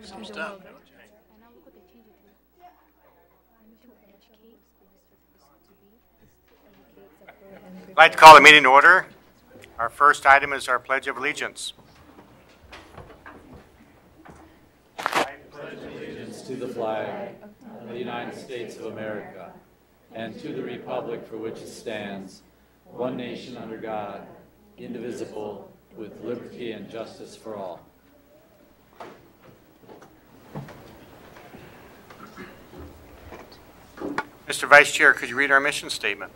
Some stuff. I'd like to call the meeting to order. Our first item is our Pledge of Allegiance. Allegiance to the flag of the United States of America and to the republic for which it stands, one nation under God, indivisible, with liberty and justice for all. Mr. Vice Chair, could you read our mission statement?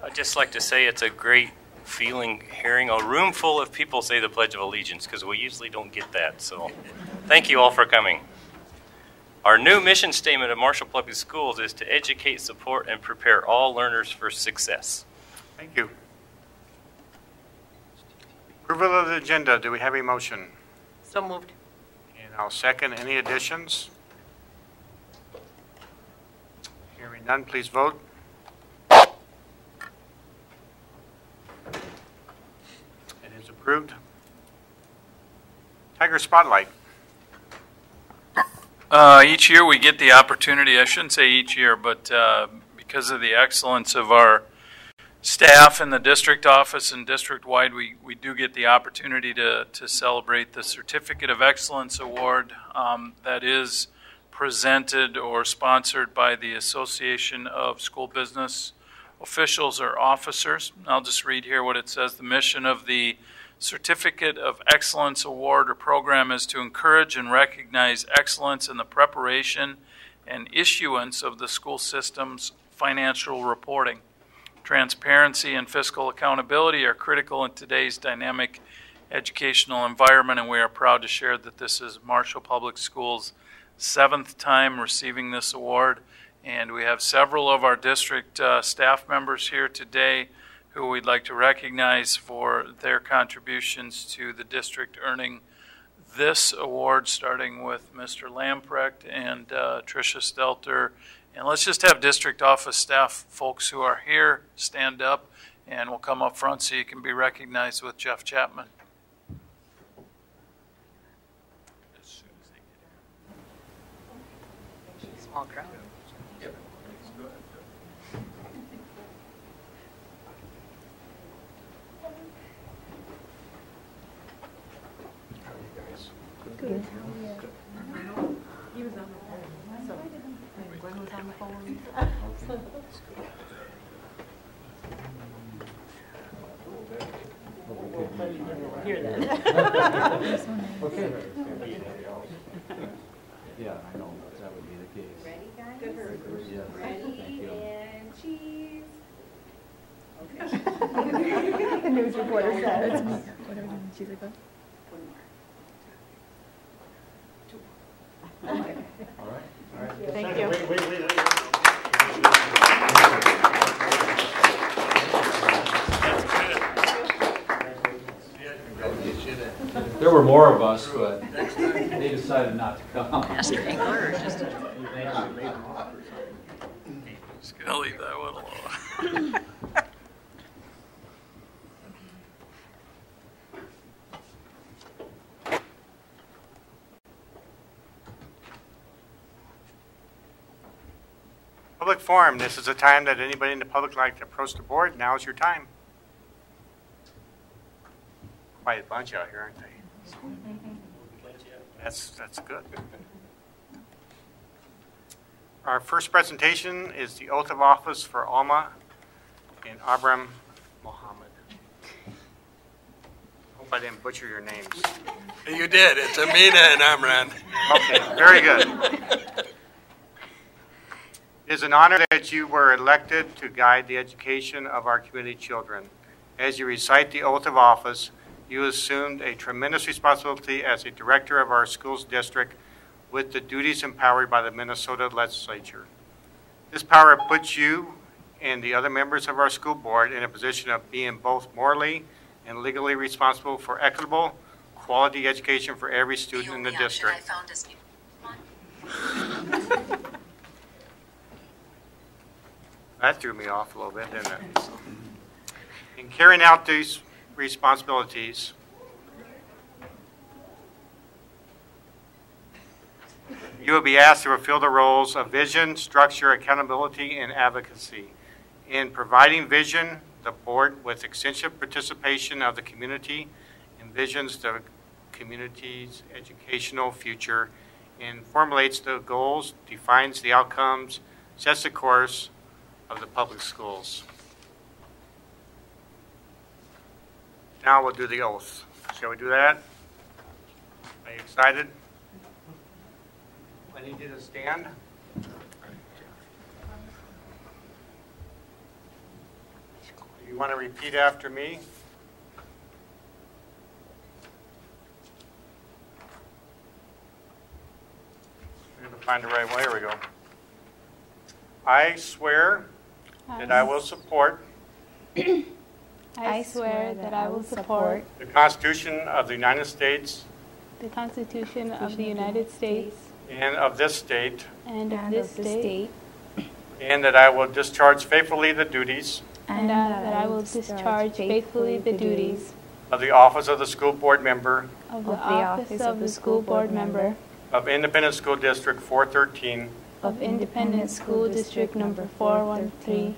I'd just like to say it's a great feeling hearing a room full of people say the Pledge of Allegiance, because we usually don't get that. So thank you all for coming. Our new mission statement of Marshall Public Schools is to educate, support, and prepare all learners for success. Thank you. Approval of the agenda. Do we have a motion? So moved. And I'll second. Any additions? Hearing none, please vote. It is approved. Tiger Spotlight. Each year we get the opportunity, I shouldn't say each year, but because of the excellence of our staff in the district office and district-wide, we do get the opportunity to celebrate the Certificate of Excellence Award that is presented or sponsored by the Association of School Business Officials or Officers. I'll just read here what it says. The mission of the Certificate of Excellence Award or program is to encourage and recognize excellence in the preparation and issuance of the school system's financial reporting. Transparency and fiscal accountability are critical in today's dynamic educational environment, and we are proud to share that this is Marshall Public Schools' 7th time receiving this award, and we have several of our district staff members here today who we'd like to recognize for their contributions to the district earning this award, starting with Mr. Lamprecht and Tricia Stelter. And let's just have district office staff folks who are here stand up, and we'll come up front so you can be recognized with Jeff Chapman. Small crowd. Good. He was on the phone. So Glenn was on the phone. Hear that. Okay. Yeah, I know that would be the case. Ready, guys? Good. Yes. Ready, Thank you. and cheese. The news reporter said. That's me. Whatever. She's like, oh. One more. All right. Thank you. Wait. There were more of us, but they decided not to come. Just gonna leave that one alone. Public forum. This is a time that anybody in the public would like to approach the board. Now is your time. Quite a bunch out here, aren't they? That's good. Our first presentation is the oath of office for Alma and Abram Mohammed. Hope I didn't butcher your names. You did. It's Amina and Amran. Okay, very good. It is an honor that you were elected to guide the education of our community children. As you recite the oath of office, you assumed a tremendous responsibility as a director of our school's district with the duties empowered by the Minnesota legislature. This power puts you and the other members of our school board in a position of being both morally and legally responsible for equitable, quality education for every student in the district. That threw me off a little bit, didn't it? In carrying out these responsibilities, You will be asked to fulfill the roles of vision, structure, accountability, and advocacy. In providing vision, the board, with extensive participation of the community, envisions the community's educational future and formulates the goals, defines the outcomes, sets the course of the public schools. Now we'll do the oath. Shall we do that? Are you excited? I need you to stand. You want to repeat after me? I'm going to find the right way. Here we go. I swear that I will support I swear that I will support the Constitution of the United States the Constitution of the United States and of this state, and of this state, and that I will discharge faithfully the duties and that I will discharge faithfully the duties of the office of the school board member of the office of the school board member of Independent School District 413 of Independent School District number 413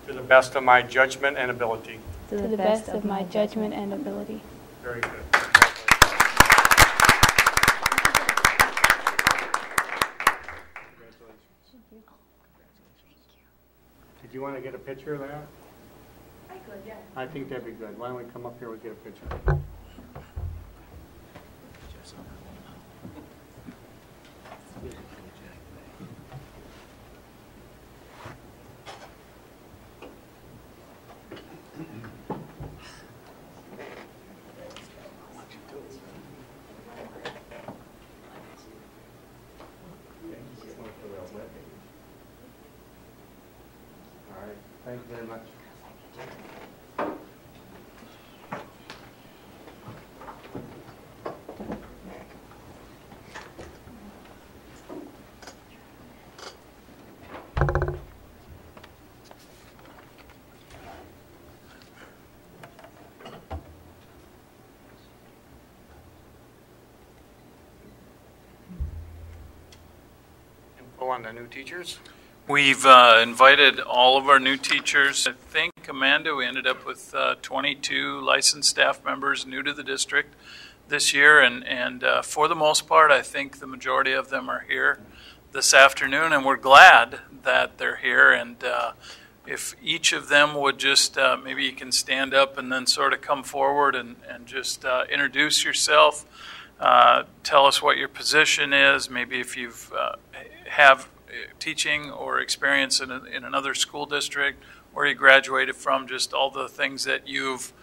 to the best of my judgment and ability. to the best of my judgment and ability. Very good. Did you want to get a picture of that? I could, yeah. I think that'd be good. Why don't we come up here and get a picture? All right. Thank you very much. Info on the new teachers. We've invited all of our new teachers. I think, Amanda, we ended up with 22 licensed staff members new to the district this year, and for the most part, I think the majority of them are here this afternoon, and we're glad that they're here. And if each of them would just, maybe you can stand up and then sort of come forward and just introduce yourself, tell us what your position is, maybe if you've have teaching or experience in another school district, where you graduated from, just all the things that you've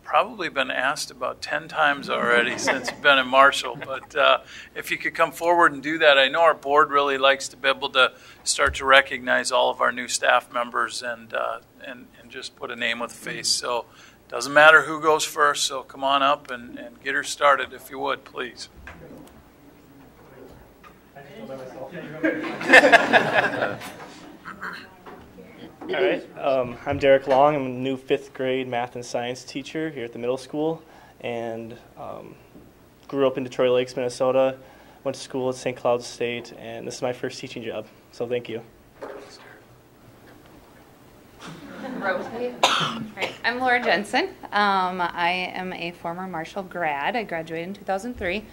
probably been asked about 10 times already since you've been in Marshall. But if you could come forward and do that, I know our board really likes to be able to start to recognize all of our new staff members and just put a name with a face. So it doesn't matter who goes first, so come on up and get her started if you would, please. All right, I'm Derek Long. I'm a new 5th grade math and science teacher here at the middle school, and grew up in Detroit Lakes, Minnesota, went to school at St. Cloud State, and this is my first teaching job, so thank you. Rotate. Right. I'm Laura Jensen. I am a former Marshall grad. I graduated in 2003.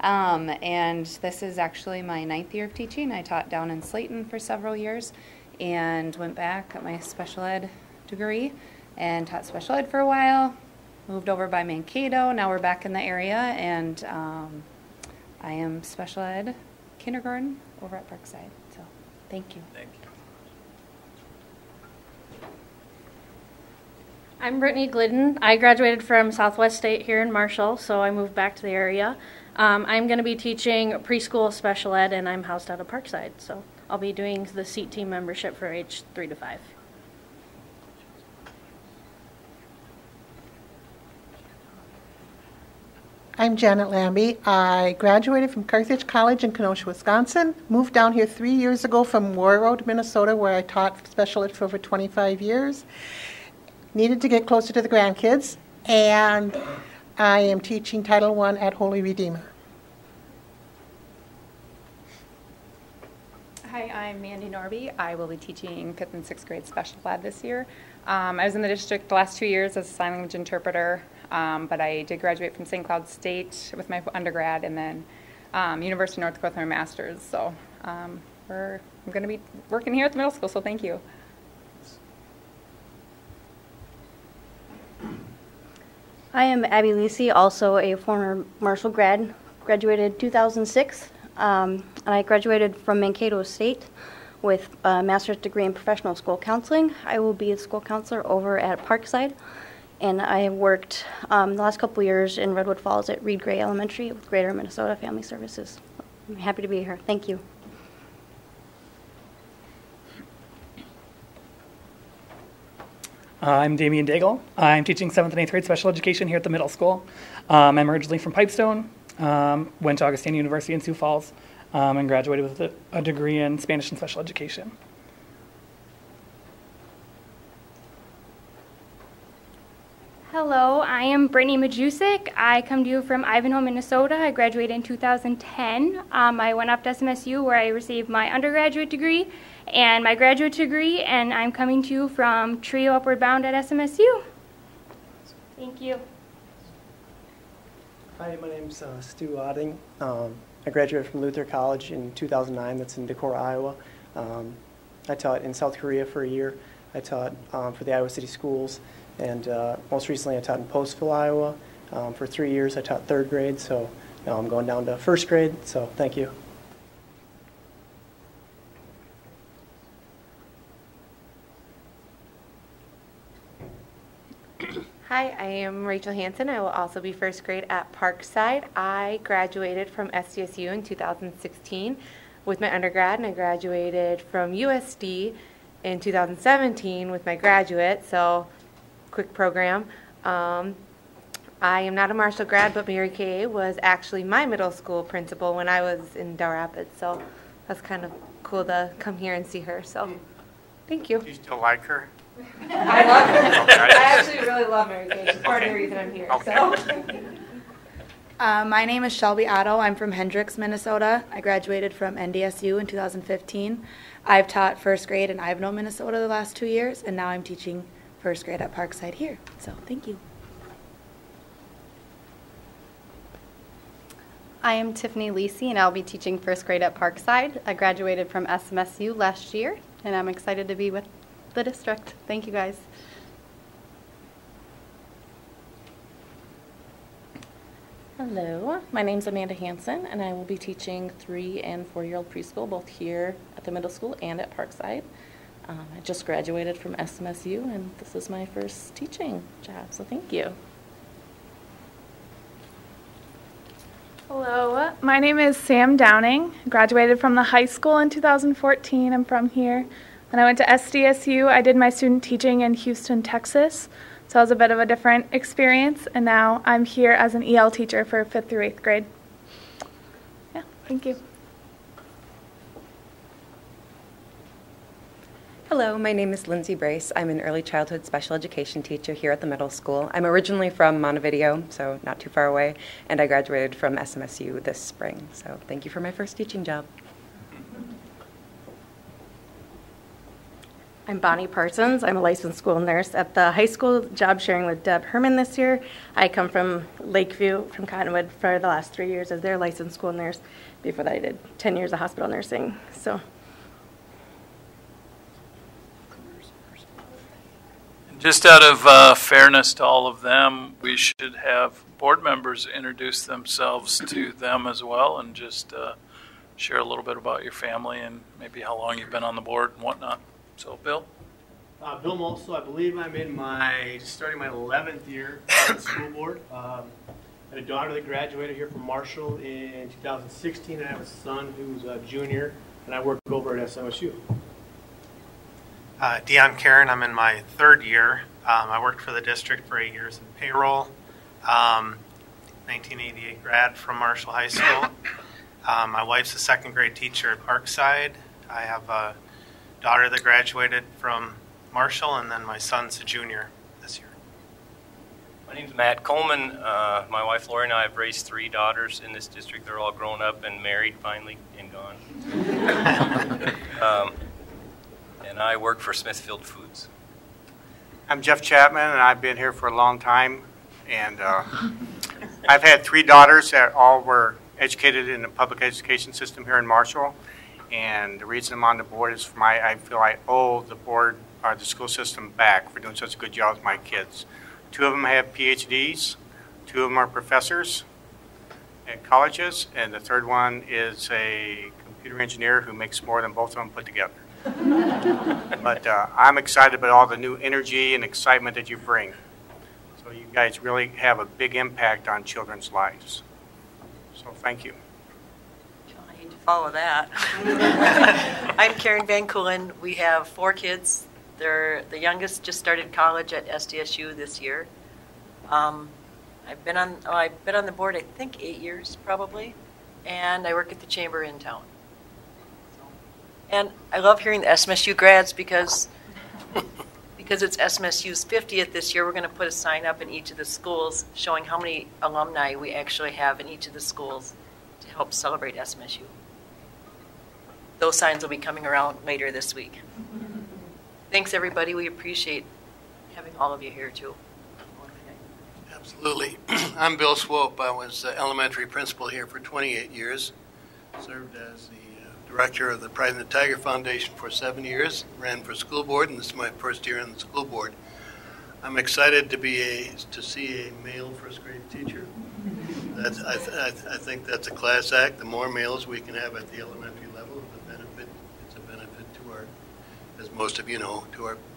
And this is actually my 9th year of teaching. I taught down in Slayton for several years and went back, got my special ed degree and taught special ed for a while. Moved over by Mankato. Now we're back in the area, and I am special ed kindergarten over at Parkside. So thank you. Thank you. I'm Brittany Glidden. I graduated from Southwest State here in Marshall, so I moved back to the area. I'm going to be teaching preschool special ed, and I'm housed out of Parkside, so I'll be doing the SEAT team membership for age 3 to 5. I'm Janet Lambie. I graduated from Carthage College in Kenosha, Wisconsin. Moved down here 3 years ago from Warroad, Minnesota, where I taught special ed for over 25 years. Needed to get closer to the grandkids, and I am teaching Title I at Holy Redeemer. Hi, I'm Mandy Norby. I will be teaching 5th and 6th grade special ed this year. I was in the district the last 2 years as a sign language interpreter, but I did graduate from St. Cloud State with my undergrad and then University of North Dakota, my master's. So I'm going to be working here at the middle school, so thank you. I am Abby Lisi, also a former Marshall grad, graduated 2006, and I graduated from Mankato State with a master's degree in professional school counseling. I will be a school counselor over at Parkside, and I have worked the last couple years in Redwood Falls at Reed Gray Elementary with Greater Minnesota Family Services. I'm happy to be here. Thank you. I'm Damian Daigle. I'm teaching 7th and 8th grade special education here at the middle school. I'm originally from Pipestone, went to Augustine University in Sioux Falls, and graduated with a degree in Spanish and special education. Hello, I am Brittany Majusik. I come to you from Ivanhoe, Minnesota. I graduated in 2010. I went up to SMSU where I received my undergraduate degree and my graduate degree, and I'm coming to you from Trio Upward Bound at SMSU. Thank you. Hi, my name's Stu Otting. I graduated from Luther College in 2009. That's in Decorah, Iowa. I taught in South Korea for a year. I taught for the Iowa City Schools, and most recently I taught in Postville, Iowa. For 3 years I taught 3rd grade, so now I'm going down to 1st grade, so thank you. Hi, I am Rachel Hansen. I will also be 1st grade at Parkside. I graduated from SDSU in 2016 with my undergrad, and I graduated from USD in 2017 with my graduate, so quick program. I am not a Marshall grad, but Mary Kay was actually my middle school principal when I was in Del Rapids, so that's kind of cool to come here and see her, so thank you. Do you still like her? I love her. Okay. I actually really love Mary Kay. She's part of the reason I'm here. Okay. So. My name is Shelby Otto. I'm from Hendricks, Minnesota. I graduated from NDSU in 2015. I've taught 1st grade in Ivanhoe, Minnesota the last 2 years, and now I'm teaching 1st grade at Parkside here. So thank you. I am Tiffany Lisi, and I'll be teaching 1st grade at Parkside. I graduated from SMSU last year, and I'm excited to be with the district. Thank you, guys. Hello, my name's Amanda Hansen, and I will be teaching 3- and 4-year-old preschool, both here at the middle school and at Parkside. I just graduated from SMSU, and this is my first teaching job, so thank you. Hello, my name is Sam Downing. Graduated from the high school in 2014. I'm from here. Then I went to SDSU. I did my student teaching in Houston, Texas. So it was a bit of a different experience. And now I'm here as an EL teacher for 5th through 8th grade. Yeah, thank you. Hello, my name is Lindsay Brace. I'm an early childhood special education teacher here at the middle school. I'm originally from Montevideo, so not too far away, and I graduated from SMSU this spring. So thank you for my first teaching job. I'm Bonnie Parsons. I'm a licensed school nurse at the high school, job sharing with Deb Herman this year. I come from Lakeview, from Cottonwood, for the last 3 years as their licensed school nurse. Before that, I did 10 years of hospital nursing. So. Just out of fairness to all of them, we should have board members introduce themselves to them as well, and just share a little bit about your family and maybe how long you've been on the board and whatnot. So, Bill? Bill Molso, I believe I'm in starting my 11th year on the school board. I had a daughter that graduated here from Marshall in 2016, and I have a son who's a junior, and I work over at SMSU. Dion Karen, I'm in my 3rd year. I worked for the district for 8 years in payroll. 1988 grad from Marshall High School. My wife's a 2nd grade teacher at Parkside. I have a daughter that graduated from Marshall, and then my son's a junior this year. My name's Matt Coleman. My wife Lori and I have raised 3 daughters in this district. They're all grown up and married finally and gone. And I work for Smithfield Foods. I'm Jeff Chapman, and I've been here for a long time. And I've had 3 daughters that all were educated in the public education system here in Marshall. And the reason I'm on the board is I feel I owe the board or the school system back for doing such a good job with my kids. 2 of them have PhDs, 2 of them are professors at colleges, and the 3rd one is a computer engineer who makes more than both of them put together. But I'm excited about all the new energy and excitement that you bring. So you guys really have a big impact on children's lives. So thank you. I hate to follow that. I'm Karen Van Coolen. We have 4 kids. The youngest just started college at SDSU this year. I've been on the board, I think, 8 years probably, and I work at the chamber in town. And I love hearing the SMSU grads because it's SMSU's 50th this year. We're going to put a sign up in each of the schools showing how many alumni we actually have in each of the schools to help celebrate SMSU. Those signs will be coming around later this week. Thanks, everybody. We appreciate having all of you here, too. Absolutely. I'm Bill Swope. I was elementary principal here for 28 years. Served as the director of the Pride and the Tiger Foundation for 7 years. Ran for school board, and this is my first year on the school board. I'm excited to see a male first grade teacher. I think that's a class act. The more males we can have at the elementary level, it's a benefit to our, as most of you know,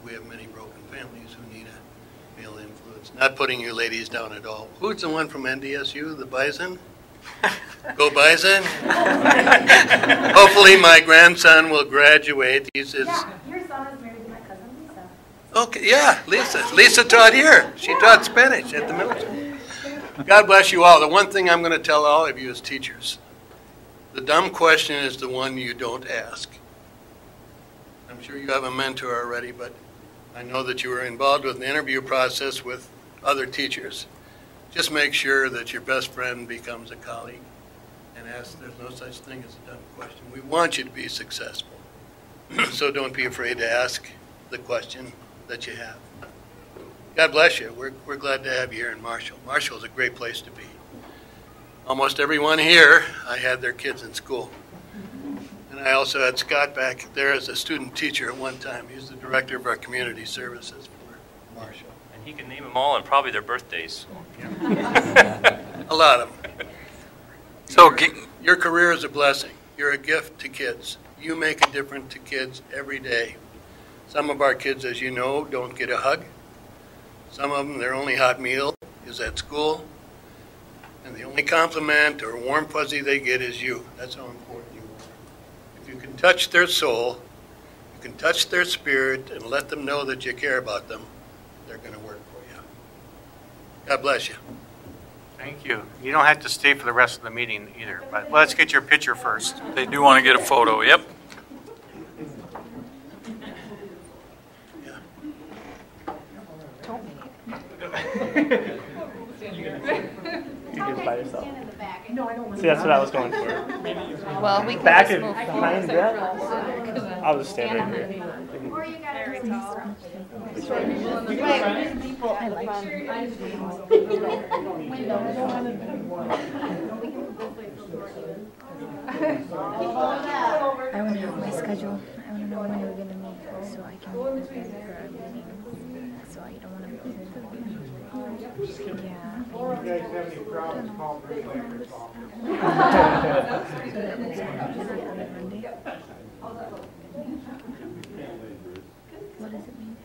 we have many broken families who need a male influence. Not putting you ladies down at all. Who's the one from NDSU, the Bison? Go Bison! Hopefully my grandson will graduate. Your son is married to my cousin Lisa. Okay, yeah, Lisa. Lisa taught here. She taught Spanish at the middle school. God bless you all. The one thing I'm going to tell all of you as teachers, the dumb question is the one you don't ask. I'm sure you have a mentor already, but I know that you were involved with the interview process with other teachers. Just make sure that your best friend becomes a colleague and ask. There's no such thing as a dumb question. We want you to be successful. So don't be afraid to ask the question that you have. God bless you. We're glad to have you here in Marshall. Marshall is a great place to be. Almost everyone here, I had their kids in school. And I also had Scott back there as a student teacher at one time. He's the director of our community services for Marshall. And he can name them all and probably their birthdays. A lot of them. So your career is a blessing. You're a gift to kids. You make a difference to kids every day. Some of our kids, as you know, don't get a hug. Some of them, their only hot meal is at school. And the only compliment or warm fuzzy they get is you. That's how important you are. If you can touch their soul, you can touch their spirit and let them know that you care about them, they're going to work for you. God bless you. Thank you. You don't have to stay for the rest of the meeting either, but let's get your picture first. They do want to get a photo, yep. You can by yourself. See, that's what I was going for. Well, we can back just and move behind that. I'll just stand right here. Or you got very tall. I want to know my schedule. I want to know when we're going to meet so I can get prepared for our meeting. So I don't want to be yeah. You guys have any problems, call me later. What does it mean?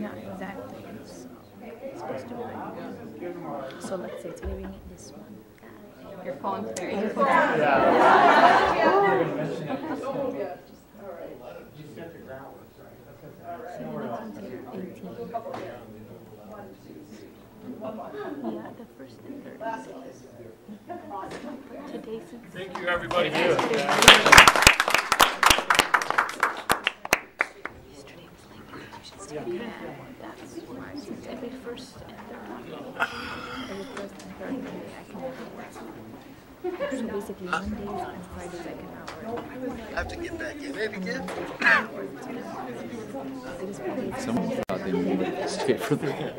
Not exactly. It's supposed to be. So let's say it's maybe meet this one. Your phone's very Yeah, the first and third. Today since Thank you, everybody. yesterday was like, first and third Monday. Every first and third Monday I can work. So basically Mondays and Fridays I cannot work. I have to get back in it again. Someone thought they moved it straight for the.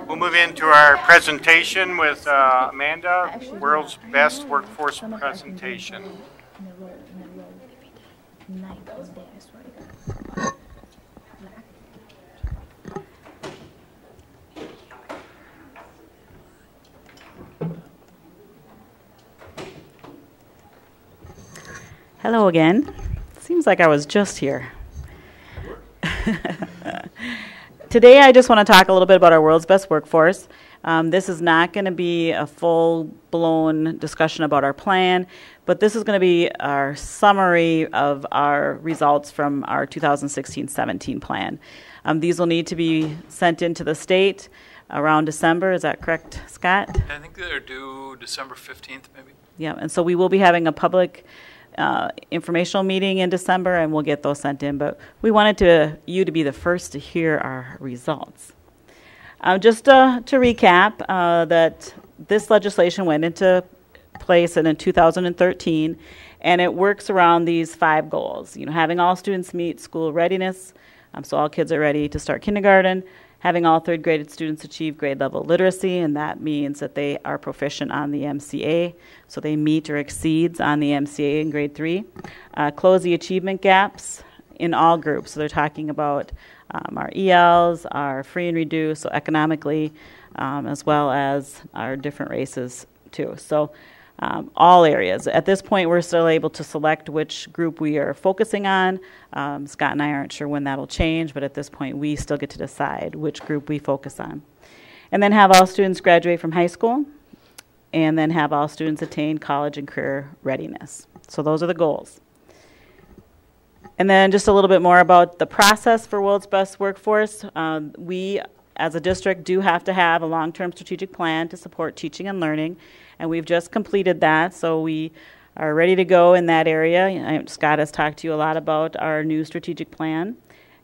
We'll move into our presentation with Amanda, World's Best Workforce Presentation. Hello again. Seems like I was just here. Today I just want to talk a little bit about our World's Best Workforce. This is not going to be a full-blown discussion about our plan, but this is going to be our summary of our results from our 2016-17 plan. These will need to be sent into the state around December. Is that correct, Scott? I think they're due December 15th, maybe. Yeah, and so we will be having a public informational meeting in December, and we'll get those sent in. But we wanted you to be the first to hear our results. Just to recap, that this legislation went into place in 2013, and it works around these 5 goals. You know, having all students meet school readiness, so all kids are ready to start kindergarten. Having all third grade students achieve grade level literacy, and that means that they are proficient on the MCA, so they meet or exceeds on the MCA in grade 3. Close the achievement gaps in all groups, so they're talking about our ELs, our free and reduced, so economically, as well as our different races too. So all areas. At this point, we're still able to select which group we are focusing on. Scott and I aren't sure when that'll change, but at this point, we still get to decide which group we focus on. And then have all students graduate from high school, and then have all students attain college and career readiness. So those are the goals. And then just a little bit more about the process for World's Best Workforce. We, as a district, do have to have a long-term strategic plan to support teaching and learning, and we've just completed that, so we are ready to go in that area. Scott has talked to you a lot about our new strategic plan,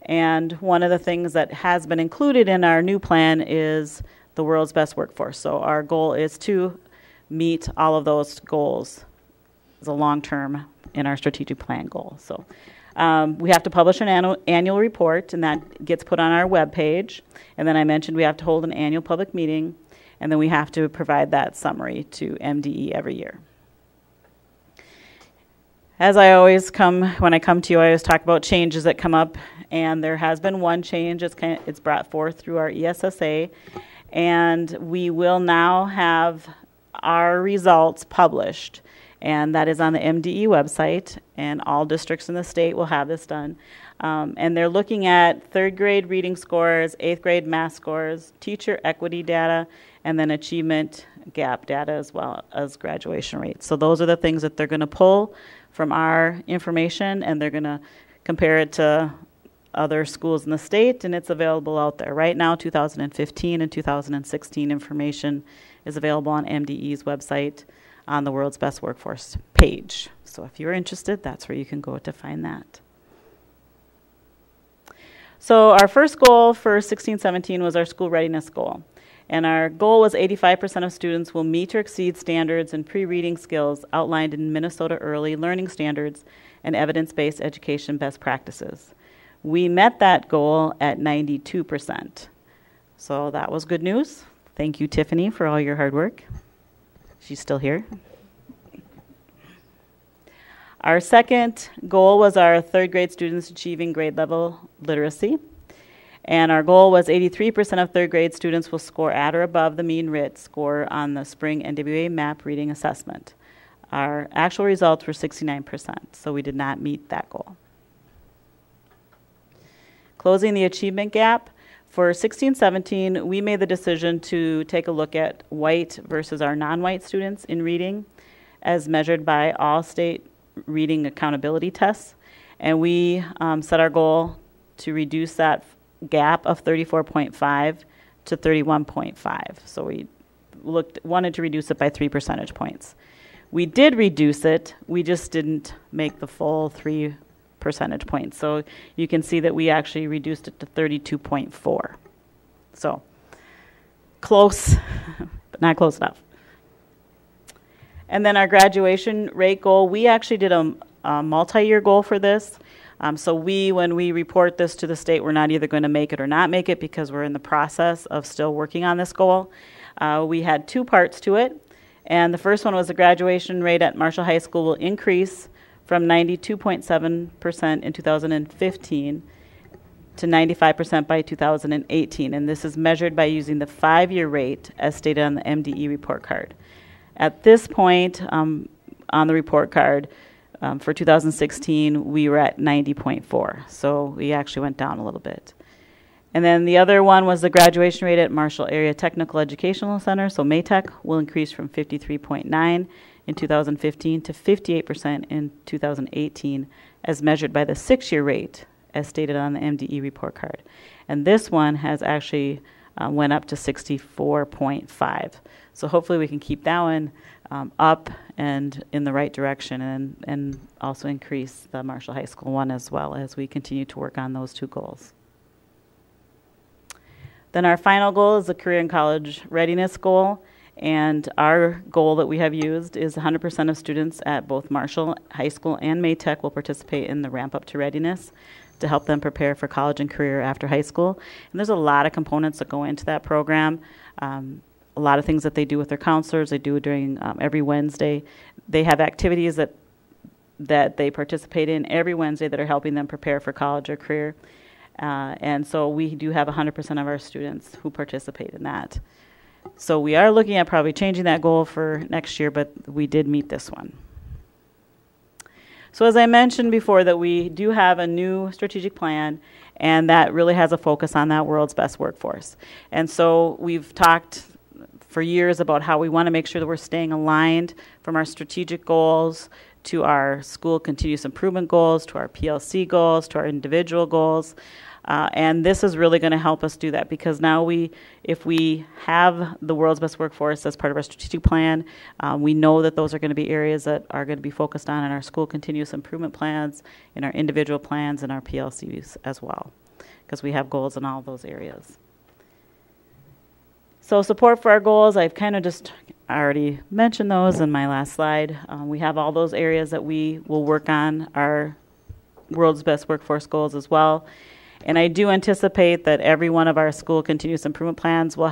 and one of the things that has been included in our new plan is the World's Best Workforce. So our goal is to meet all of those goals as a long-term in our strategic plan goal. So we have to publish an annual report, and that gets put on our webpage. And then I mentioned we have to hold an annual public meeting, and then we have to provide that summary to MDE every year. As I always when I come to you, I always talk about changes that come up, and there has been one change. It's brought forth through our ESSA, and we will now have our results published. And that is on the MDE website, and all districts in the state will have this done. And they're looking at 3rd grade reading scores, 8th grade math scores, teacher equity data, and then achievement gap data as well as graduation rates. So those are the things that they're going to pull from our information, and they're going to compare it to other schools in the state, and it's available out there. Right now, 2015 and 2016 information is available on MDE's website on the World's Best Workforce page. So if you're interested, that's where you can go to find that. So our first goal for 16-17 was our school readiness goal. And our goal was 85% of students will meet or exceed standards in pre-reading skills outlined in Minnesota Early Learning Standards and evidence-based education best practices. We met that goal at 92%. So that was good news. Thank you, Tiffany, for all your hard work. She's still here. Our second goal was our 3rd grade students achieving grade level literacy. And our goal was 83% of 3rd grade students will score at or above the mean RIT score on the spring NWA MAP reading assessment. Our actual results were 69%, so we did not meet that goal. Closing the achievement gap. For 16-17, we made the decision to take a look at white versus our non-white students in reading as measured by all state reading accountability tests. And we set our goal to reduce that gap of 34.5 to 31.5. So we wanted to reduce it by 3 percentage points. We did reduce it, we just didn't make the full 3 percentage points. So you can see that we actually reduced it to 32.4. So close, but not close enough. And then our graduation rate goal, we actually did a multi-year goal for this. So when we report this to the state, we're not either going to make it or not make it because we're in the process of still working on this goal. We had two parts to it. And the first one was the graduation rate at Marshall High School will increase from 92.7% in 2015 to 95% by 2018. And this is measured by using the 5-year rate as stated on the MDE report card. At this point on the report card, for 2016, we were at 90.4. So we actually went down a little bit. And then the other one was the graduation rate at Marshall Area Technical Educational Center, so MATEC, will increase from 53.9 in 2015 to 58% in 2018, as measured by the 6-year rate, as stated on the MDE report card. And this one has actually went up to 64.5. So hopefully we can keep that one up and in the right direction, and also increase the Marshall High School one as well as we continue to work on those two goals. Then our final goal is the career and college readiness goal, and our goal that we have used is 100% of students at both Marshall High School and MATEC will participate in the Ramp Up to Readiness to help them prepare for college and career after high school. And there's a lot of components that go into that program. A lot of things that they do with their counselors, they do during every Wednesday. They have activities that they participate in every Wednesday that are helping them prepare for college or career. And so we do have 100% of our students who participate in that. So we are looking at probably changing that goal for next year, but we did meet this one. So as I mentioned before, that we do have a new strategic plan, and that really has a focus on that world's best workforce. And so we've talked for years about how we want to make sure that we're staying aligned from our strategic goals to our school continuous improvement goals, to our PLC goals, to our individual goals. And this is really going to help us do that, because now if we have the world's best workforce as part of our strategic plan, we know that those are going to be areas that are going to be focused on in our school continuous improvement plans, in our individual plans, and our PLCs as well, because we have goals in all those areas. So support for our goals, I've kind of just already mentioned those in my last slide. We have all those areas that we will work on, our world's best workforce goals as well. And I do anticipate that every one of our school continuous improvement plans will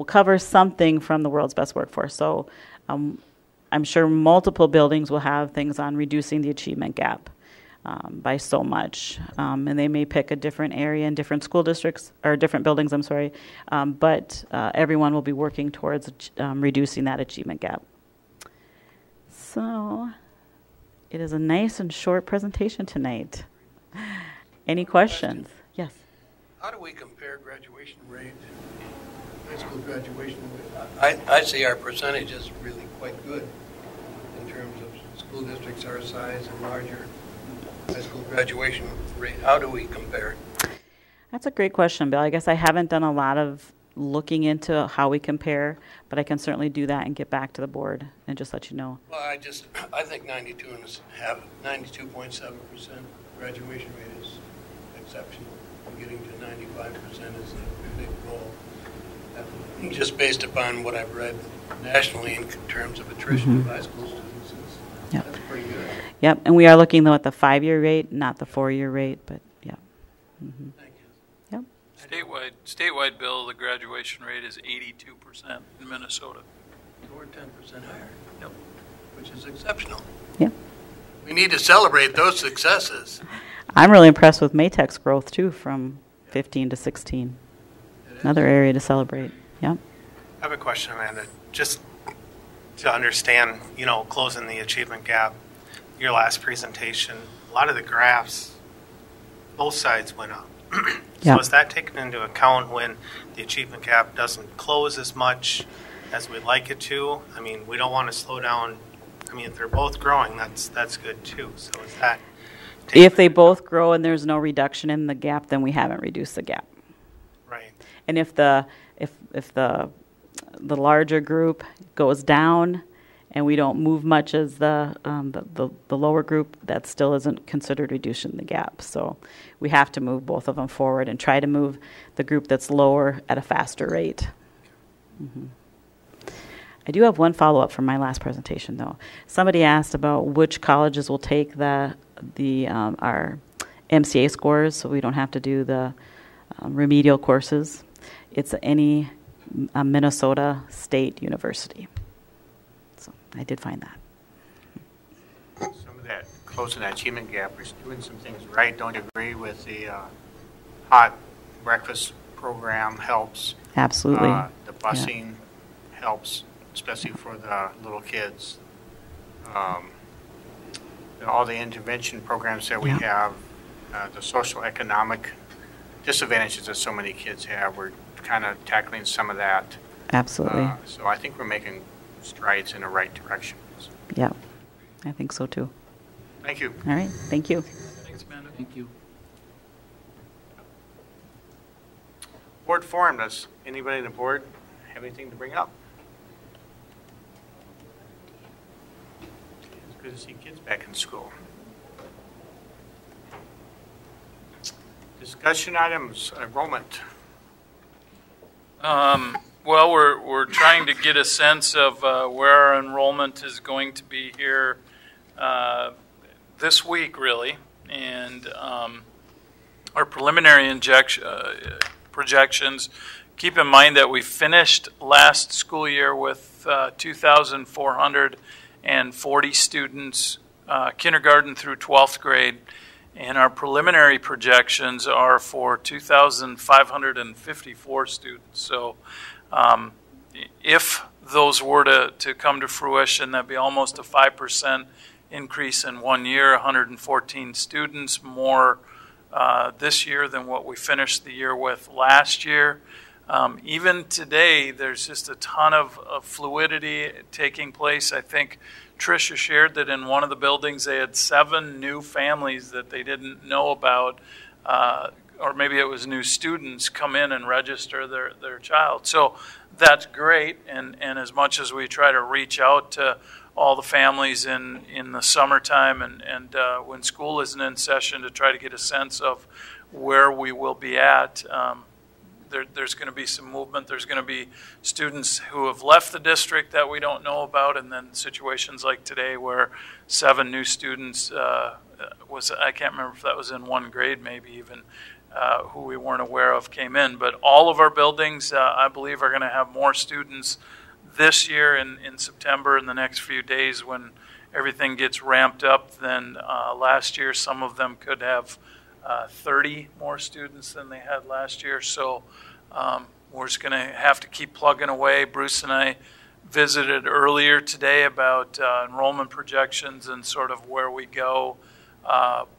cover something from the world's best workforce. So I'm sure multiple buildings will have things on reducing the achievement gap by so much. And they may pick a different area in different school districts, or different buildings, I'm sorry. But everyone will be working towards reducing that achievement gap. So it is a nice and short presentation tonight. Any questions? Yes. How do we compare graduation rate, high school graduation rate? I see our percentage is really quite good in terms of school districts our size and larger. High school graduation rate, how do we compare? That's a great question, Bill. I guess I haven't done a lot of looking into how we compare, but I can certainly do that and get back to the board and just let you know. Well, I think 92.7% graduation rate is exceptional. Getting to 95% is a big goal. Just based upon what I've read nationally in terms of attrition of high school students. Yep. That's pretty good. Yep, and we are looking, though, at the 5-year rate, not the 4-year rate, but yeah. Mm-hmm. Thank you. Yep. Statewide, Bill, the graduation rate is 82% in Minnesota. So we're 10% higher. Yep. Which is exceptional. Yep. We need to celebrate those successes. I'm really impressed with MATEC's growth, too, from 15 to 16. Another area to celebrate. Yep. I have a question, Amanda. Just to understand, closing the achievement gap, your last presentation, a lot of the graphs, both sides went up. So is that taken into account when the achievement gap doesn't close as much as we'd like it to? I mean, we don't want to slow down. I mean, if they're both growing, that's good too. So is that... If they both grow and there's no reduction in the gap, then we haven't reduced the gap. Right. And if the larger group goes down and we don't move much as the lower group, that still isn't considered reducing the gap. So we have to move both of them forward and try to move the group that's lower at a faster rate. Mhm. I do have one follow-up from my last presentation, though. Somebody asked about which colleges will take our MCA scores, so we don't have to do the remedial courses. It's any Minnesota State University. So I did find that. Some of that, closing that achievement gap, we're doing some things right. Don't you agree with the hot breakfast program helps? Absolutely. The busing helps, especially for the little kids. All the intervention programs that we have, the social economic disadvantages that so many kids have, we're kind of tackling some of that. Absolutely. So I think we're making strides in the right direction. Yeah, I think so too. Thank you. All right, thank you. Thanks, Amanda. Thank you. Board forum, does anybody on the board have anything to bring up? It's good to see kids back in school. Discussion items, enrollment. Well, we're trying to get a sense of where our enrollment is going to be here this week, really, and our preliminary projections. Keep in mind that we finished last school year with 2,440 students, kindergarten through 12th grade. And our preliminary projections are for 2,554 students. So if those were to come to fruition, that'd be almost a 5% increase in 1 year, 114 students more this year than what we finished the year with last year. Even today, there's just a ton of fluidity taking place. I think Tricia shared that in one of the buildings they had 7 new families that they didn't know about, or maybe it was new students come in and register their child. So that's great, and as much as we try to reach out to all the families in the summertime and when school isn't in session to try to get a sense of where we will be at, there's going to be some movement. There's going to be students who have left the district that we don't know about, and then situations like today where 7 new students I can't remember if that was in one grade maybe even, who we weren't aware of came in. But all of our buildings, I believe, are going to have more students this year in September in the next few days when everything gets ramped up than last year. Some of them could have 30 more students than they had last year. So we're just going to have to keep plugging away. Bruce and I visited earlier today about enrollment projections and sort of where we go. I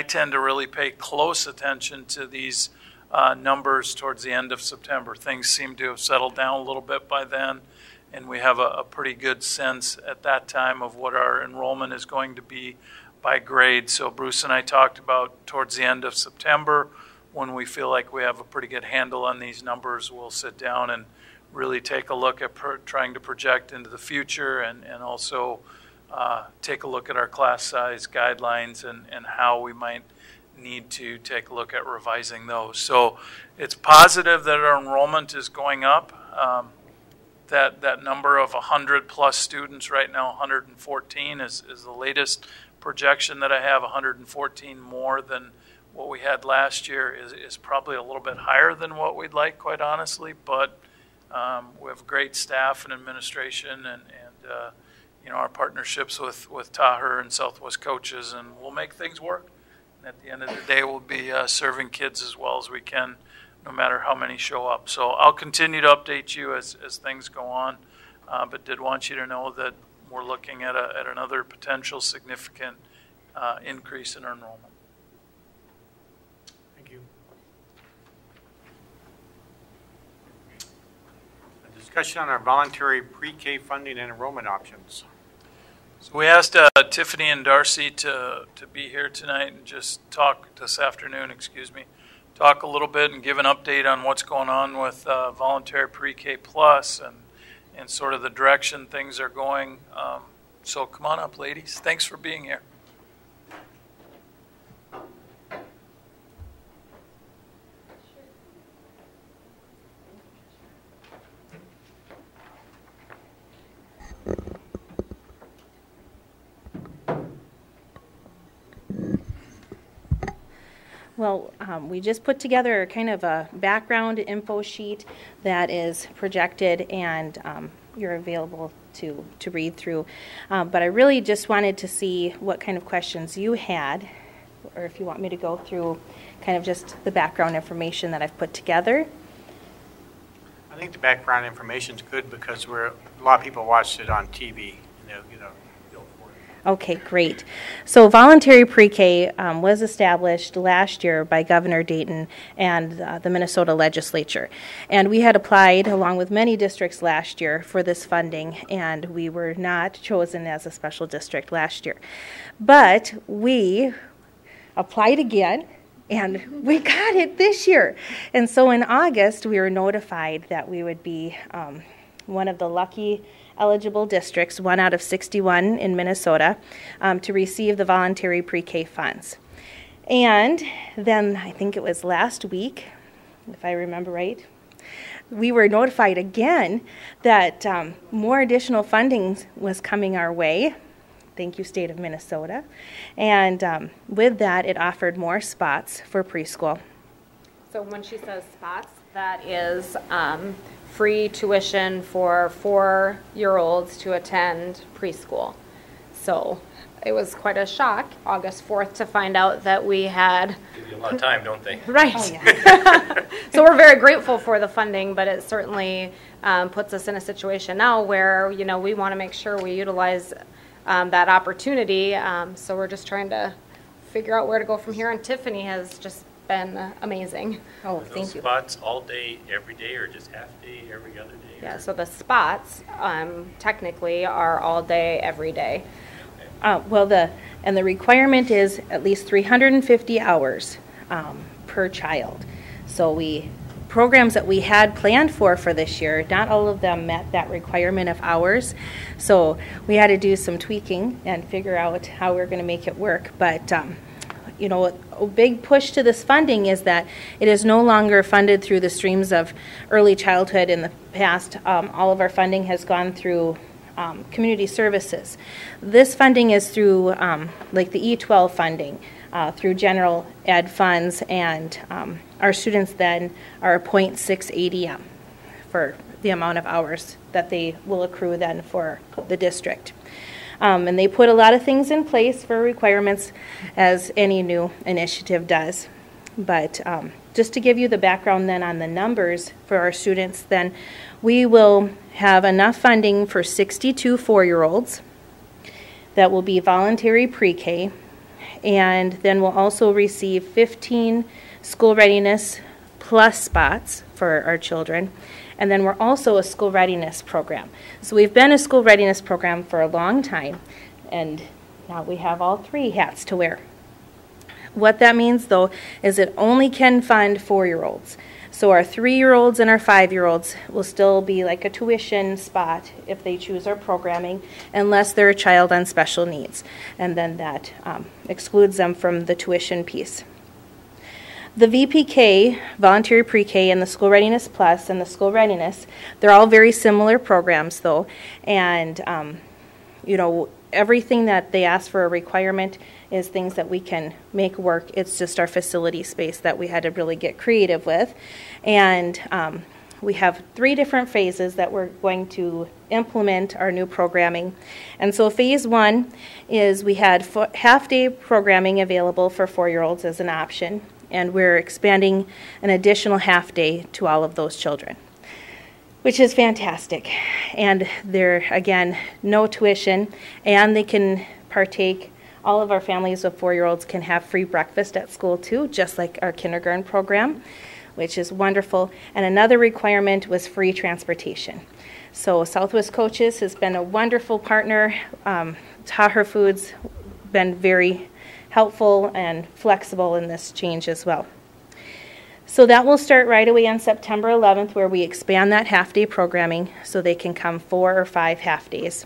tend to really pay close attention to these numbers towards the end of September. Things seem to have settled down a little bit by then, and we have a pretty good sense at that time of what our enrollment is going to be by grade. So Bruce and I talked about towards the end of September, when we feel like we have a pretty good handle on these numbers, we'll sit down and really take a look at trying to project into the future and also take a look at our class size guidelines and how we might need to take a look at revising those. So it's positive that our enrollment is going up. That number of 100 plus students right now, 114 is the latest projection that I have. 114 more than what we had last year is probably a little bit higher than what we'd like, quite honestly, but we have great staff and administration and our partnerships with Taher and Southwest Coaches, and we'll make things work. And at the end of the day, we'll be serving kids as well as we can, no matter how many show up. So I'll continue to update you as things go on, but did want you to know that we're looking at another potential significant increase in our enrollment. Thank you. A discussion on our voluntary pre-K funding and enrollment options. So we asked Tiffany and Darcy to be here tonight and just talk this afternoon, talk a little bit and give an update on what's going on with voluntary pre-K plus and sort of the direction things are going. So come on up, ladies. Thanks for being here. Well, we just put together kind of a background info sheet that is projected, and you're available to read through. But I really just wanted to see what kind of questions you had, or if you want me to go through kind of just the background information that I've put together. I think the background information is good because a lot of people watched it on TV. Okay, great. So voluntary pre-K was established last year by Governor Dayton and the Minnesota legislature. And we had applied, along with many districts last year, for this funding, and we were not chosen as a special district last year. But we applied again, and we got it this year. And so in August, we were notified that we would be one of the lucky eligible districts, 1 out of 61 in Minnesota, to receive the voluntary pre-K funds. And then I think it was last week, if I remember right, we were notified again that more additional funding was coming our way. Thank you, State of Minnesota. And with that, it offered more spots for preschool. So when she says spots, that is free tuition for 4-year-olds to attend preschool. So it was quite a shock, August 4th, to find out that we had... Give you a lot of time, don't they? Right. Oh, yeah. So we're very grateful for the funding, but it certainly puts us in a situation now where, you know, we want to make sure we utilize that opportunity. So we're just trying to figure out where to go from here, and Tiffany has just been amazing. Oh, thank you. Spots all day, every day, or just half day, every other day? Yeah, so the spots technically are all day, every day. Well, the requirement is at least 350 hours per child. So programs that we had planned for this year, not all of them met that requirement of hours. So we had to do some tweaking and figure out how we're going to make it work. But you know, a big push to this funding is that it is no longer funded through the streams of early childhood. In the past, all of our funding has gone through community services. This funding is through like the E12 funding, through general ed funds, and our students then are 0.6 ADM for the amount of hours that they will accrue then for the district. And they put a lot of things in place for requirements, as any new initiative does. But just to give you the background then on the numbers for our students, then we will have enough funding for 62 4-year-olds that will be voluntary pre-K, and then we'll also receive 15 school readiness plus spots for our children. And then we're also a school readiness program. So we've been a school readiness program for a long time, and now we have all 3 hats to wear. What that means, though, is it only can fund 4-year-olds. So our 3-year-olds and our 5-year-olds will still be like a tuition spot if they choose our programming, unless they're a child on special needs. And then that excludes them from the tuition piece. The VPK, Voluntary Pre-K, and the School Readiness Plus and the School Readiness, they're all very similar programs, though. And, you know, everything that they ask for a requirement is things that we can make work. It's just our facility space that we had to really get creative with. And we have 3 different phases that we're going to implement our new programming. And so phase 1 is we had half-day programming available for 4-year-olds as an option, and we're expanding an additional half-day to all of those children, which is fantastic. And they're, again, no tuition, and they can partake. All of our families of 4-year-olds can have free breakfast at school, too, just like our kindergarten program, which is wonderful. And another requirement was free transportation. So Southwest Coaches has been a wonderful partner. Taher Foods been very helpful and flexible in this change as well. So that will start right away on September 11th, where we expand that half-day programming so they can come 4 or 5 half-days.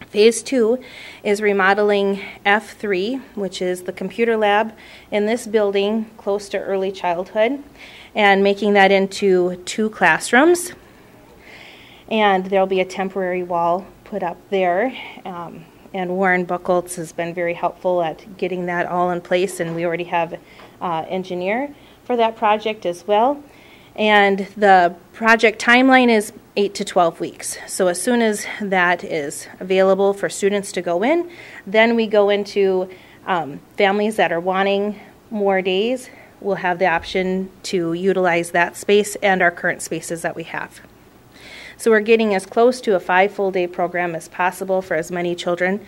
Phase 2 is remodeling F3, which is the computer lab in this building close to early childhood, and making that into 2 classrooms. And there'll be a temporary wall put up there. And Warren Buchholz has been very helpful at getting that all in place, and we already have engineer for that project as well. And the project timeline is 8 to 12 weeks. So as soon as that is available for students to go in, then we go into families that are wanting more days. We'll have the option to utilize that space and our current spaces that we have. So we're getting as close to a 5 full day program as possible for as many children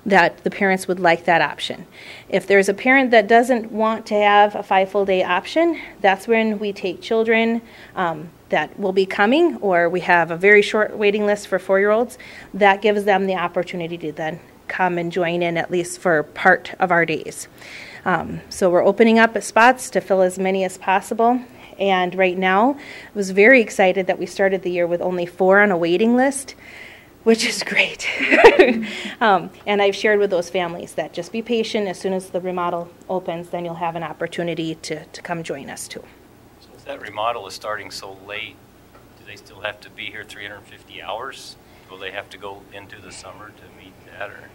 that the parents would like that option. If there's a parent that doesn't want to have a 5 full day option, that's when we take children that will be coming, or we have a very short waiting list for 4-year-olds. That gives them the opportunity to then come and join in at least for part of our days. So we're opening up spots to fill as many as possible. And right now, I was very excited that we started the year with only 4 on a waiting list, which is great. And I've shared with those families that just be patient. As soon as the remodel opens, then you'll have an opportunity to come join us too. So if that remodel is starting so late, do they still have to be here 350 hours? Will they have to go into the summer to meet that? Or?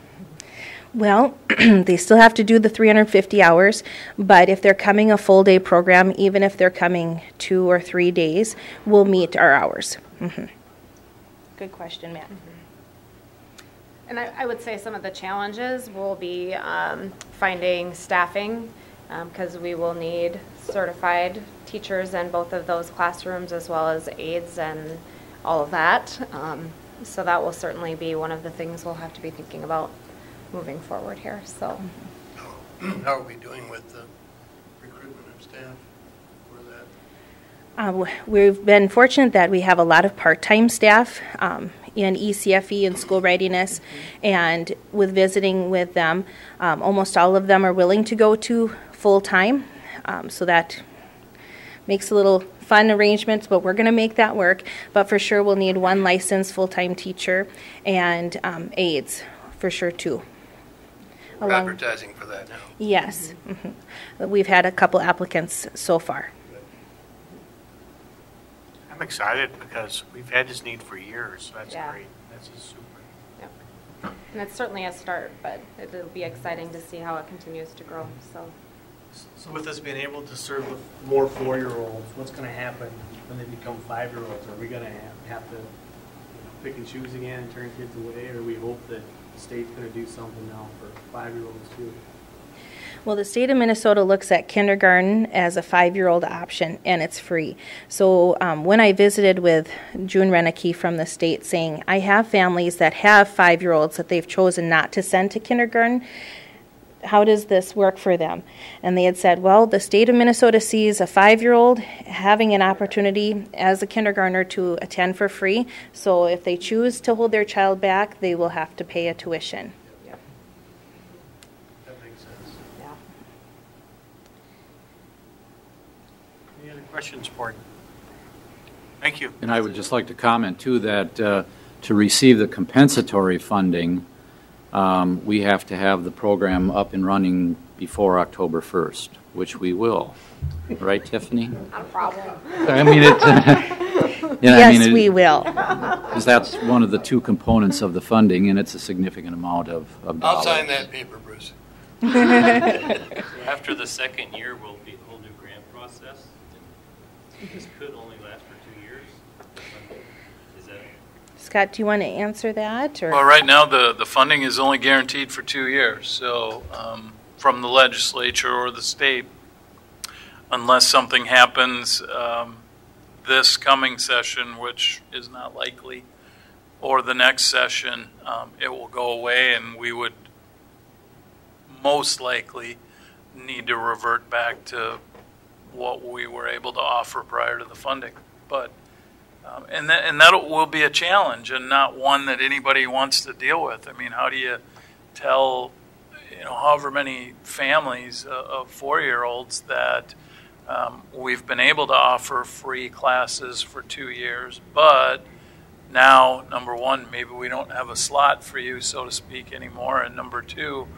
Well, they still have to do the 350 hours, but if they're coming a full day program, even if they're coming 2 or 3 days, we'll meet our hours. Mm-hmm. Good question, Matt. Mm-hmm. And I would say some of the challenges will be finding staffing, because we will need certified teachers in both of those classrooms, as well as aides and all of that. So that will certainly be one of the things we'll have to be thinking about moving forward here. So, How are we doing with the recruitment of staff for that? We've been fortunate that we have a lot of part-time staff in ECFE and school readiness, and with visiting with them, almost all of them are willing to go to full-time, so that makes a little fun arrangements, but we're going to make that work. But for sure we'll need 1 licensed full-time teacher and aides for sure too. We're advertising for that now. Yes. Mm-hmm. We've had a couple applicants so far. I'm excited because we've had this need for years, so that's Yeah. great. That's just super. Yep. And it's certainly a start, but it'll be exciting to see how it continues to grow. So with us being able to serve with more 4-year-olds, what's going to happen when they become 5-year-olds? Are we going to have to pick and choose again and turn kids away, or we hope that the state's going to do something now for 5-year-olds too? Well, the state of Minnesota looks at kindergarten as a 5-year-old option, and it's free. So when I visited with June Reneke from the state saying, I have families that have 5-year-olds that they've chosen not to send to kindergarten, how does this work for them? And they had said, well, the state of Minnesota sees a 5-year-old having an opportunity as a kindergartner to attend for free. So if they choose to hold their child back, they will have to pay a tuition. Yep. That makes sense. Yeah. Any other questions, board? Thank you. And I would just like to comment, too, that to receive the compensatory funding, we have to have the program up and running before October 1st, which we will. Right, Tiffany? Not a problem. I mean, Yes, we will. Because that's one of the 2 components of the funding, and it's a significant amount of dollars. I'll sign that paper, Bruce. After the second year will be a whole new grant process. This could only last for 2 years. Is that? Scott, do you want to answer that? Or? Well, right now the funding is only guaranteed for 2 years. So from the legislature or the state, unless something happens this coming session, which is not likely, or the next session, it will go away, and we would most likely need to revert back to what we were able to offer prior to the funding. But and that will be a challenge, and not one that anybody wants to deal with. I mean, how do you tell, however many families of 4-year-olds that we've been able to offer free classes for 2 years, but now, number one, maybe we don't have a slot for you, so to speak, anymore, and number 2,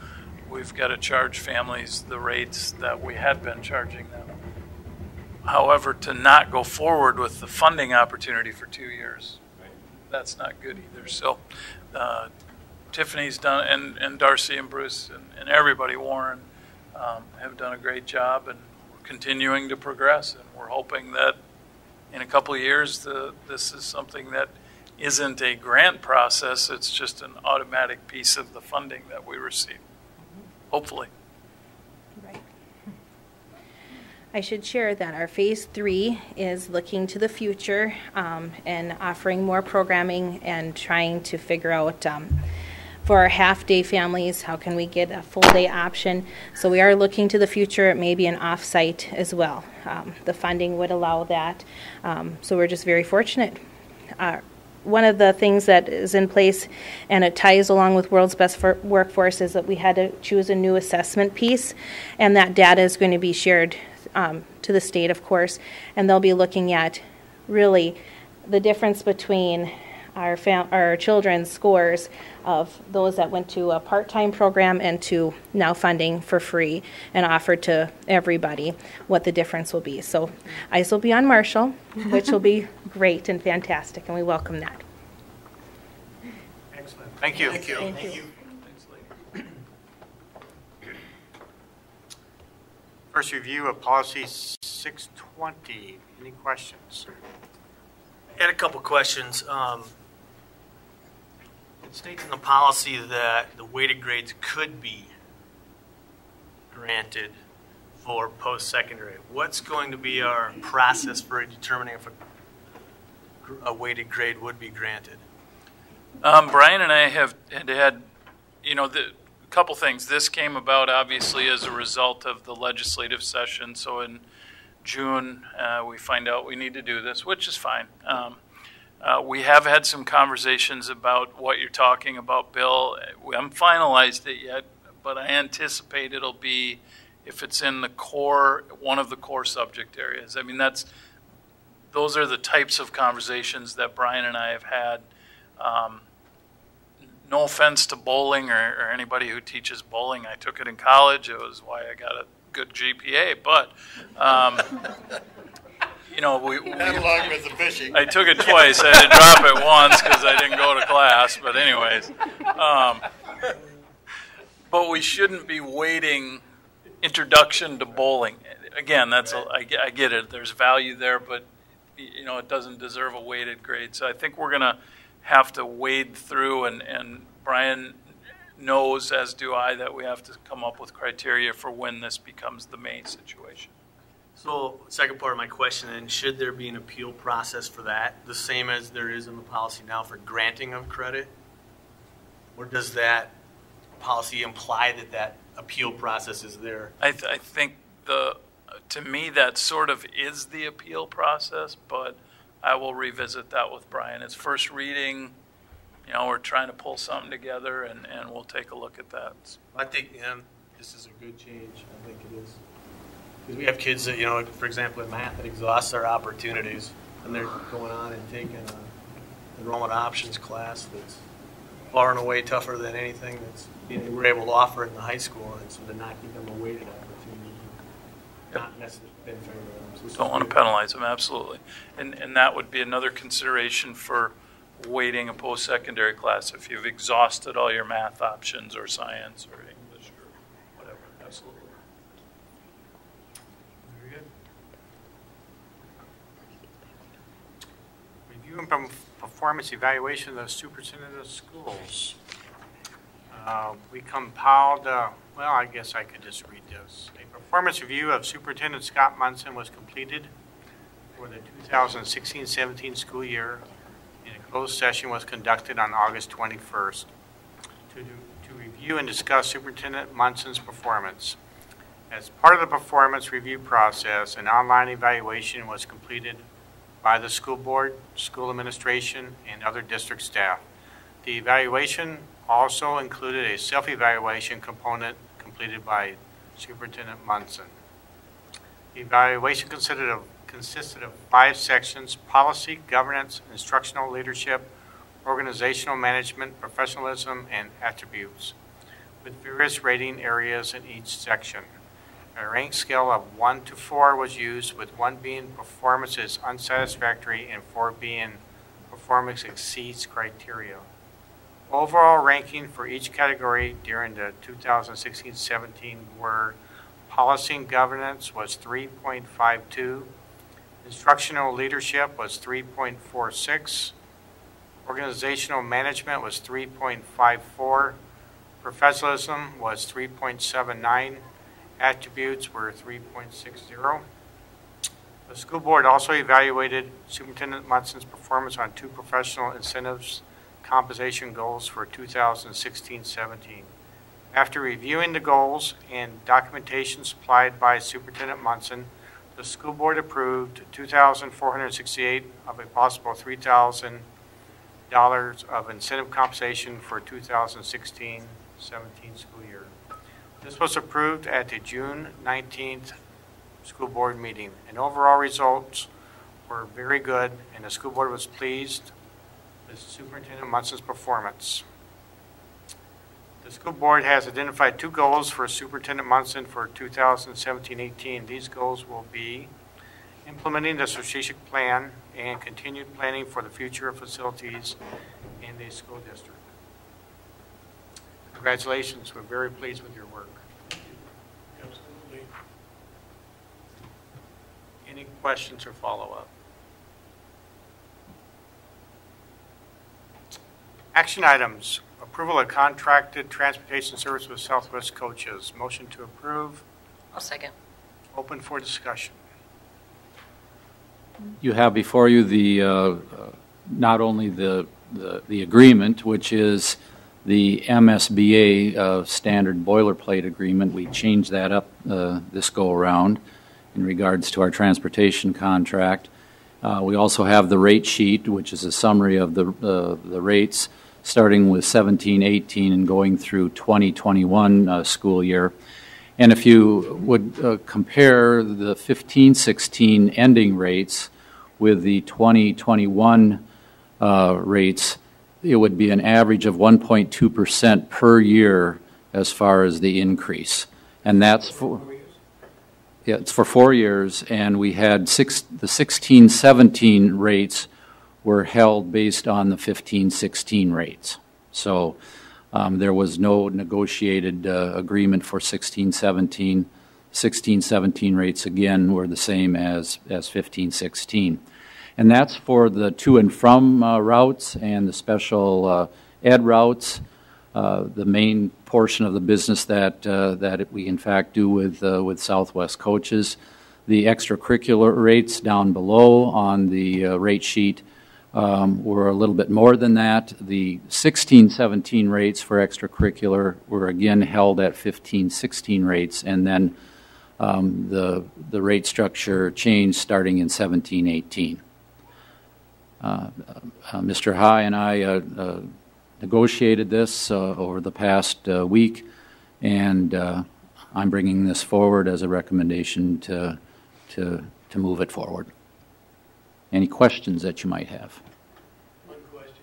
we've got to charge families the rates that we had been charging them. However, to not go forward with the funding opportunity for 2 years, that's not good either. So Tiffany's done, and Darcy and Bruce and everybody, Warren, have done a great job, and continuing to progress, and we're hoping that in a couple of years, this is something that isn't a grant process, it's just an automatic piece of the funding that we receive, hopefully. Right. I should share that our Phase 3 is looking to the future and offering more programming and trying to figure out for our half-day families, how can we get a full-day option? So we are looking to the future. It may be an off-site as well. The funding would allow that. So we're just very fortunate. One of the things that is in place, and it ties along with World's Best Workforce, is that we had to choose a new assessment piece, and that data is going to be shared to the state, of course, and they'll be looking at really the difference between our children's scores of those that went to a part-time program and to now funding for free and offered to everybody, what the difference will be. So eyes will be on Marshall, which will be great and fantastic, and we welcome that. Excellent. Thank you. Thank you. Thank you. First review of policy 620. Any questions? I had a couple questions. It states in the policy that the weighted grades could be granted for post-secondary. What's going to be our process for determining if a weighted grade would be granted? Brian and I have had, a couple things. This came about obviously as a result of the legislative session. So in June, we find out we need to do this, which is fine. We have had some conversations about what you're talking about, Bill. We haven't finalized it yet, but I anticipate it'll be, if it's in the core, one of the core subject areas. I mean, those are the types of conversations that Brian and I have had. No offense to bowling or anybody who teaches bowling. I took it in college. It was why I got a good GPA, but not along with the fishing. I took it twice. I had to drop it once because I didn't go to class. But anyways, but we shouldn't be weighting introduction to bowling. Again, I get it. There's value there, but it doesn't deserve a weighted grade. So I think we're gonna have to wade through, and Brian knows, as do I, that we have to come up with criteria for when this becomes the main situation. So, second part of my question then, should there be an appeal process for that, the same as there is in the policy now for granting of credit? Or does that policy imply that appeal process is there? I think to me that sort of is the appeal process, but I will revisit that with Brian. It's first reading, we're trying to pull something together, and we'll take a look at that. I think this is a good change. I think it is. Because we have kids that, for example, in math, that exhaust their opportunities, and they're going on and taking an enrollment options class that's far and away tougher than anything that's we're able to offer in the high school, and so to not give them a weighted opportunity, not necessarily been fair to them. So don't want to penalize them, absolutely. And that would be another consideration for weighting a post-secondary class if you've exhausted all your math options or science or English or whatever, absolutely. Review and performance evaluation of the superintendent of schools. We compiled, I guess I could just read this. A performance review of Superintendent Scott Munson was completed for the 2016-17 school year, and a closed session was conducted on August 21st to review and discuss Superintendent Munson's performance. As part of the performance review process, an online evaluation was completed by the school board, school administration, and other district staff. The evaluation also included a self-evaluation component completed by Superintendent Munson. The evaluation consisted of 5 sections: policy, governance, instructional leadership, organizational management, professionalism, and attributes, with various rating areas in each section. A rank scale of 1 to 4 was used, with 1 being performance is unsatisfactory and 4 being performance exceeds criteria. Overall ranking for each category during the 2016-17 were Policy and governance was 3.52. Instructional leadership was 3.46. Organizational management was 3.54. Professionalism was 3.79. Attributes were 3.60. The school board also evaluated Superintendent Munson's performance on 2 professional incentives compensation goals for 2016-17. After reviewing the goals and documentation supplied by Superintendent Munson, the school board approved $2,468 of a possible $3,000 of incentive compensation for 2016-17 school year. This was approved at the June 19th school board meeting, and overall results were very good, and the school board was pleased with Superintendent Munson's performance. The school board has identified 2 goals for Superintendent Munson for 2017-18. These goals will be implementing the strategic plan and continued planning for the future of facilities in the school district. Congratulations. We're very pleased with your work. Absolutely. Any questions or follow-up? Action items. Approval of contracted transportation service with Southwest Coaches. Motion to approve. I'll second. Open for discussion. You have before you the not only the agreement, which is the MSBA standard boilerplate agreement. We changed that up this go around in regards to our transportation contract. We also have the rate sheet, which is a summary of the rates starting with 17-18 and going through 2021 school year. And if you would compare the 15-16 ending rates with the 2021 rates, it would be an average of 1.2% per year as far as the increase. And that's for, yeah, it's for 4 years, and we had the 16-17 rates were held based on the 15-16 rates. So there was no negotiated agreement for 16-17. 16-17 rates, again, were the same as 15-16. And that's for the to and from routes and the special ed routes, the main portion of the business that we, in fact, do with Southwest Coaches. The extracurricular rates down below on the rate sheet were a little bit more than that. The 16-17 rates for extracurricular were again held at 15-16 rates, and then the rate structure changed starting in 17-18. Mr. High and I negotiated this over the past week, and I'm bringing this forward as a recommendation to move it forward. Any questions that you might have? One question.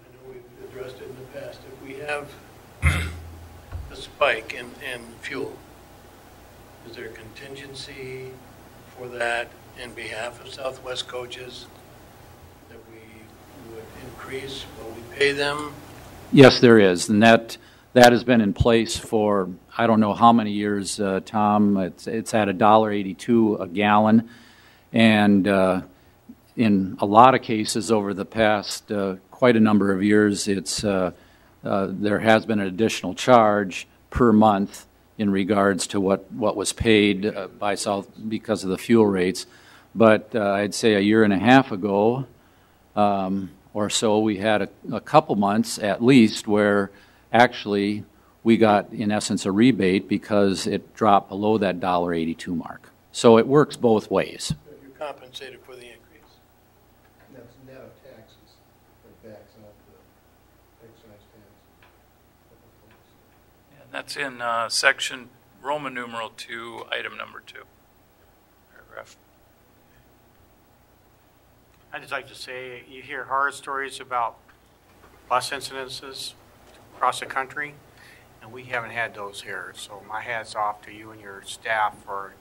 I know we've addressed it in the past. If we have a spike in fuel, is there a contingency for that in behalf of Southwest Coaches that we would increase what we pay them? Yes, there is, and that has been in place for I don't know how many years, Tom. It's at $1.82 a gallon, and in a lot of cases over the past quite a number of years, there has been an additional charge per month in regards to what was paid by South because of the fuel rates. But I'd say a year and a half ago or so, we had a couple months at least where actually we got, in essence, a rebate because it dropped below that $1.82 mark. So it works both ways. You're compensated for the increase. That's net of taxes that backs out the excise tax. And that's in section Roman numeral 2, item number 2, paragraph. I'd just like to say, you hear horror stories about bus incidences across the country, and we haven't had those here. So my hat's off to you and your staff for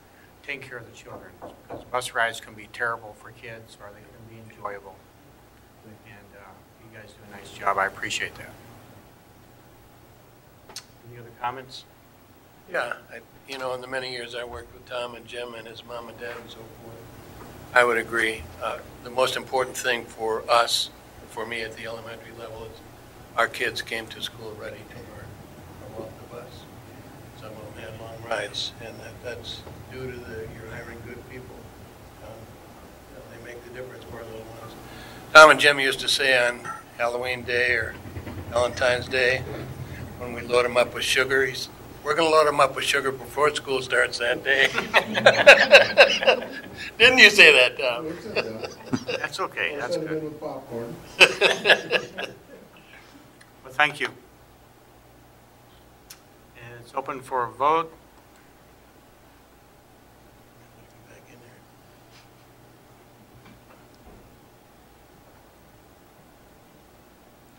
taking care of the children, because bus rides can be terrible for kids or they can be enjoyable. And you guys do a nice job. I appreciate that. Any other comments? Yeah, you know, in the many years I worked with Tom and Jim and his mom and dad and so forth, I would agree. The most important thing for us, for me at the elementary level, is our kids came to school ready to learn or walk the bus. Some of them had long rides, and that's due to you're hiring good people. You know, they make the difference for little ones. Tom and Jim used to say on Halloween Day or Valentine's Day, when we load them up with sugar, we're going to load them up with sugar before school starts that day. Didn't you say that, Tom? That's okay. That's Send them good. in with popcorn. Well, thank you. And it's open for a vote.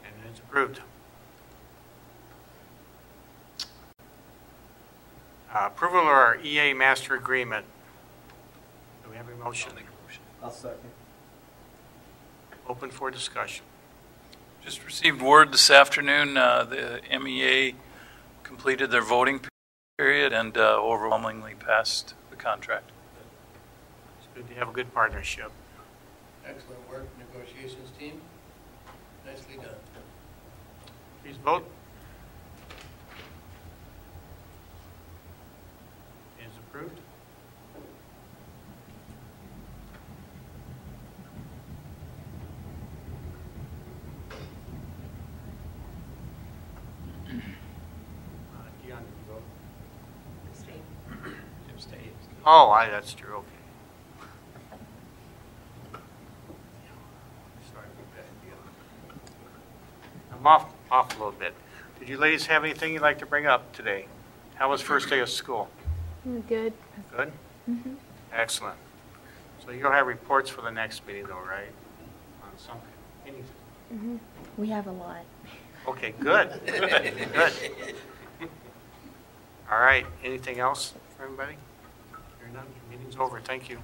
And it's approved. Approval of our EA master agreement. Do we have a motion? I'll second. Open for discussion. Just received word this afternoon, the MEA completed their voting period and overwhelmingly passed the contract. It's good to have a good partnership. Excellent work, negotiations team. Nicely done. Please vote. It is approved. Dion, did you vote? Oh, that's true, okay. Sorry about that, Dion. I'm off a little bit. Did you ladies have anything you'd like to bring up today? How was first day of school? Good. Good? Mm-hmm. Excellent. So you'll have reports for the next meeting though, right? On something, anything? Mm-hmm. We have a lot. Okay, good. Good. All right, anything else for everybody? Hearing none, meeting's over, thank you.